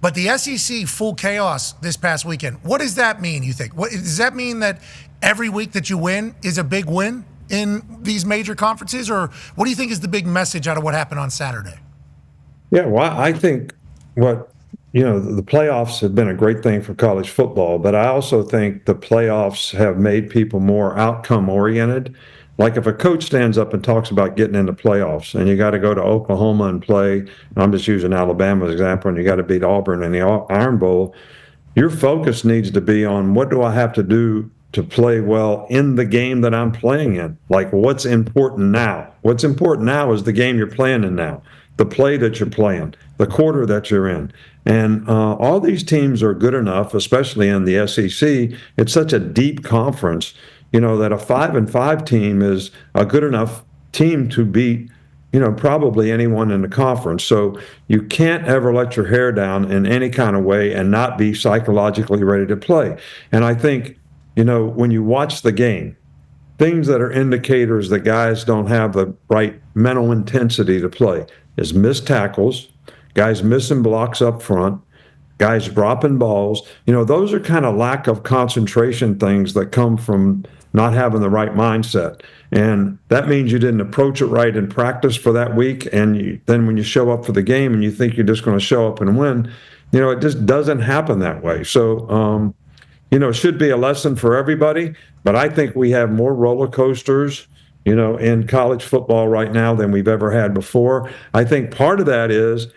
But the SEC full chaos this past weekend, what does that mean, you think? Does that mean that every week that you win is a big win in these major conferences? Or what do you think is the big message out of what happened on Saturday? Yeah, well, I think the playoffs have been a great thing for college football, but I also think the playoffs have made people more outcome oriented. Like if a coach stands up and talks about getting into playoffs and you got to go to Oklahoma and play, I'm just using Alabama as an example, and you got to beat Auburn in the Iron Bowl, your focus needs to be on what do I have to do to play well in the game that I'm playing in? Like what's important now? What's important now is the game you're playing in now, the play that you're playing, the quarter that you're in. And all these teams are good enough, especially in the SEC. It's such a deep conference, that a 5-5 team is a good enough team to beat, probably anyone in the conference. So you can't ever let your hair down in any kind of way and not be psychologically ready to play. And I think, when you watch the game, things that are indicators that guys don't have the right mental intensity to play is missed tackles, guys missing blocks up front, guys dropping balls. Those are kind of lack of concentration things that come from not having the right mindset. And that means you didn't approach it right in practice for that week. And then when you show up for the game and you think you're just going to show up and win, it just doesn't happen that way. So, it should be a lesson for everybody. But I think we have more roller coasters, in college football right now than we've ever had before. I think part of that is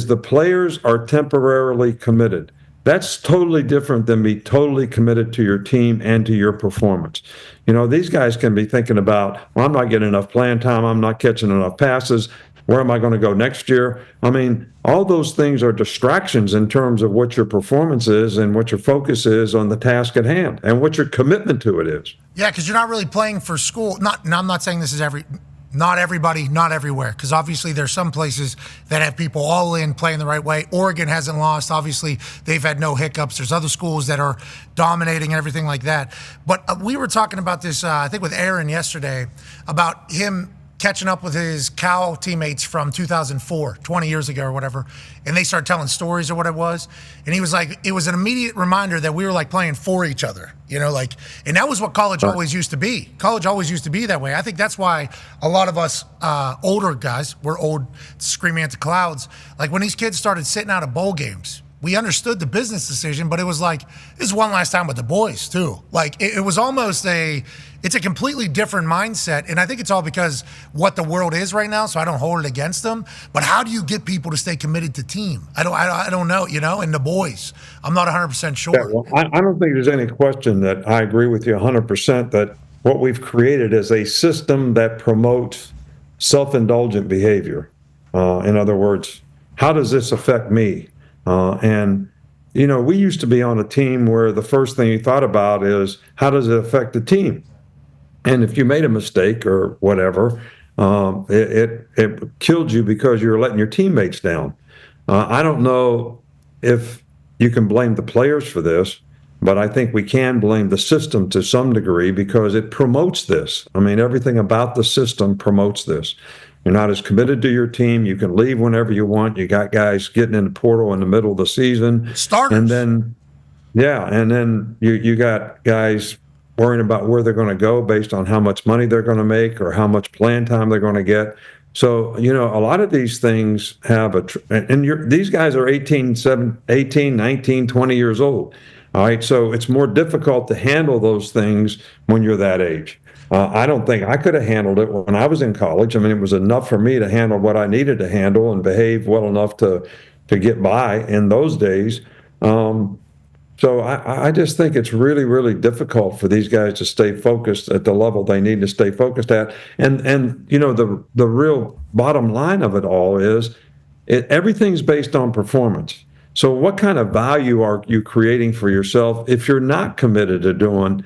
the players are temporarily committed. That's totally different than be totally committed to your team and to your performance. These guys can be thinking about, well, I'm not getting enough playing time. I'm not catching enough passes. Where am I going to go next year? I mean, all those things are distractions in terms of what your performance is and what your focus is on the task at hand and what your commitment to it is. Yeah, because you're not really playing for school. I'm not saying this is not everybody, not everywhere, because obviously there's some places that have people all in playing the right way. Oregon hasn't lost. Obviously, they've had no hiccups. There's other schools that are dominating and everything like that. But we were talking about this, I think, with Aaron yesterday, about him catching up with his Cal teammates from 2004, 20 years ago or whatever, and they started telling stories or what it was. And he was like, it was an immediate reminder that we were like playing for each other, and that was what college always used to be. College always used to be that way. I think that's why a lot of us older guys, we're old screaming at the clouds. Like when these kids started sitting out of bowl games, we understood the business decision, but it was like, this is one last time with the boys too. Like it was almost it's a completely different mindset. And I think it's all because what the world is right now. So I don't hold it against them, but how do you get people to stay committed to team? I don't know, and the boys, I'm not 100% sure. Yeah, well, I don't think there's any question that I agree with you 100% that what we've created is a system that promotes self-indulgent behavior. In other words, how does this affect me? We used to be on a team where the first thing you thought about is how does it affect the team? And if you made a mistake or whatever, it killed you because you were letting your teammates down. I don't know if you can blame the players for this, but I think we can blame the system to some degree because it promotes this. I mean, everything about the system promotes this. You're not as committed to your team. You can leave whenever you want. You got guys getting in the portal in the middle of the season. Starters. And then, you got guys worrying about where they're going to go based on how much money they're going to make or how much playing time they're going to get. So, a lot of these things have these guys are 18, 19, 20 years old. All right. So it's more difficult to handle those things when you're that age. I don't think I could have handled it when I was in college. I mean, it was enough for me to handle what I needed to handle and behave well enough to get by in those days. So I just think it's really, really difficult for these guys to stay focused at the level they need to stay focused at. And the real bottom line of it all is everything's based on performance. So what kind of value are you creating for yourself if you're not committed to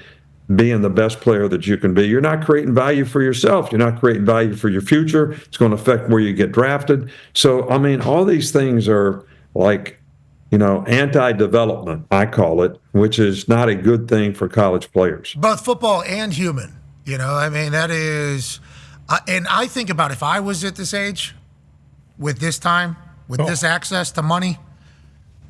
being the best player that you can be? You're not creating value for yourself. You're not creating value for your future. It's going to affect where you get drafted. So, I mean, all these things are like, anti-development, I call it, which is not a good thing for college players. Both football and human, that is, and I think about if I was at this age, with this time, with this access to money,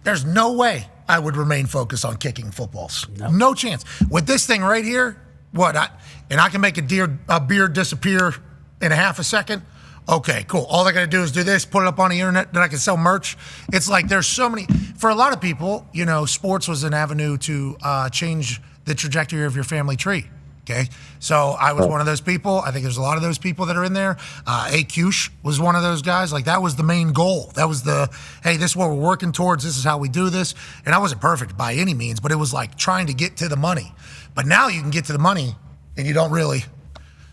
there's no way I would remain focused on kicking footballs. No chance. With this thing right here, and I can make a beard disappear in a half a second. Okay, cool. All I got to do is do this, put it up on the internet, then I can sell merch. It's like there's so many. For a lot of people, sports was an avenue to change the trajectory of your family tree. Okay, so I was one of those people. I think there's a lot of those people that are in there. Kush was one of those guys. Like, that was the main goal. That was hey, this is what we're working towards. This is how we do this. And I wasn't perfect by any means, but it was like trying to get to the money. But now you can get to the money and you don't really.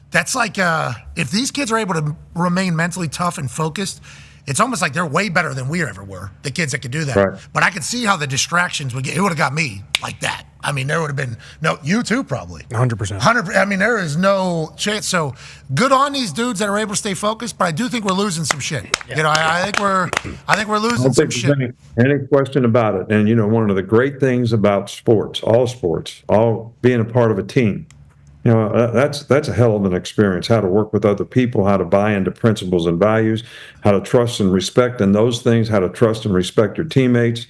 That's like, if these kids are able to remain mentally tough and focused, it's almost like they're way better than we ever were, the kids that could do that. Right. But I could see how the distractions it would have got me like that. I mean, there would have been, you too, probably. 100%. I mean, there is no chance. So good on these dudes that are able to stay focused, but I do think we're losing some shit. Yeah. I think we're losing some shit. Any question about it. And, one of the great things about sports, all being a part of a team, that's a hell of an experience, how to work with other people, how to buy into principles and values, how to trust and respect in those things, how to trust and respect your teammates,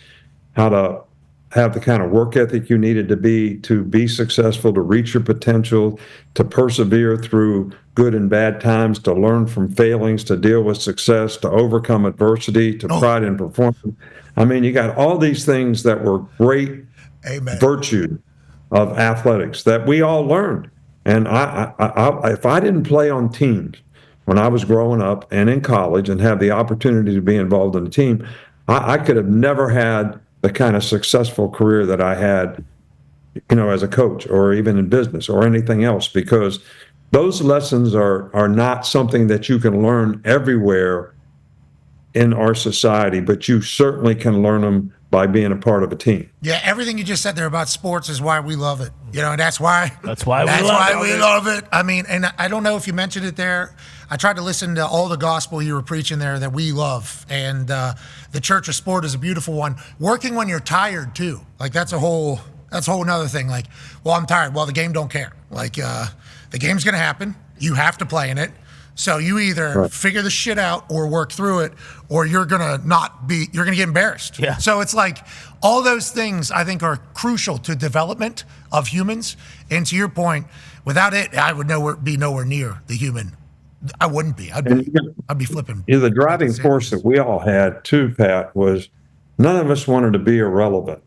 how to have the kind of work ethic you needed to be successful, to reach your potential, to persevere through good and bad times, to learn from failings, to deal with success, to overcome adversity, to pride in performance. I mean, you got all these things that were great virtues of athletics that we all learned. And if I didn't play on teams when I was growing up and in college and have the opportunity to be involved in a team, I could have never had the kind of successful career that I had, as a coach or even in business or anything else, because those lessons are not something that you can learn everywhere in our society, but you certainly can learn them by being a part of a team. Yeah, everything you just said there about sports is why we love it. And that's why we love it. I mean, and I don't know if you mentioned it there. I tried to listen to all the gospel you were preaching there that we love. And the church of sport is a beautiful one. Working when you're tired too. Like that's a whole nother thing. Like, well, I'm tired. Well, the game don't care. Like the game's going to happen. You have to play in it. So you either figure the shit out or work through it, or you're going to get embarrassed. Yeah. So it's like all those things I think are crucial to development of humans. And to your point, without it, I would be nowhere near the human. I wouldn't be. I'd be flipping. The driving force that we all had too, Pat, was none of us wanted to be irrelevant.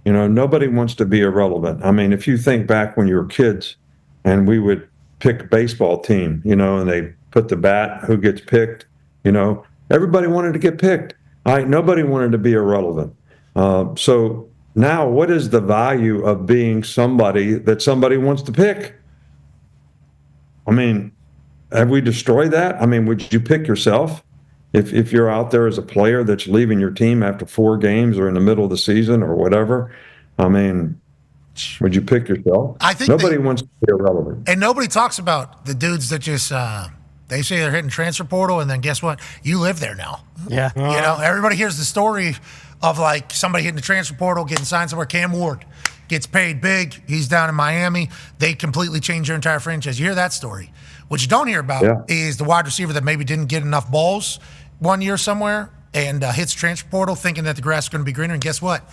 Nobody wants to be irrelevant. I mean, if you think back when you were kids and we would pick a baseball team, and they put the bat, who gets picked, everybody wanted to get picked. Nobody wanted to be irrelevant. So now what is the value of being somebody that somebody wants to pick? I mean, have we destroyed that? I mean, would you pick yourself if you're out there as a player that's leaving your team after 4 games or in the middle of the season or whatever? I mean, would you pick yourself? I think nobody wants to be irrelevant. And nobody talks about the dudes that just they say they're hitting transfer portal, and then guess what? You live there now. Yeah. Everybody hears the story of like somebody hitting the transfer portal, getting signed somewhere. Cam Ward gets paid big. He's down in Miami. They completely change their entire franchise. You hear that story. What you don't hear about is the wide receiver that maybe didn't get enough balls one year somewhere and hits transfer portal thinking that the grass is going to be greener. And guess what?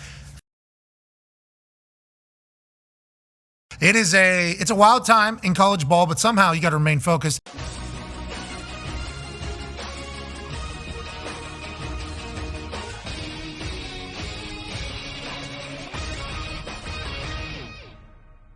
It's a wild time in college ball, but somehow you got to remain focused.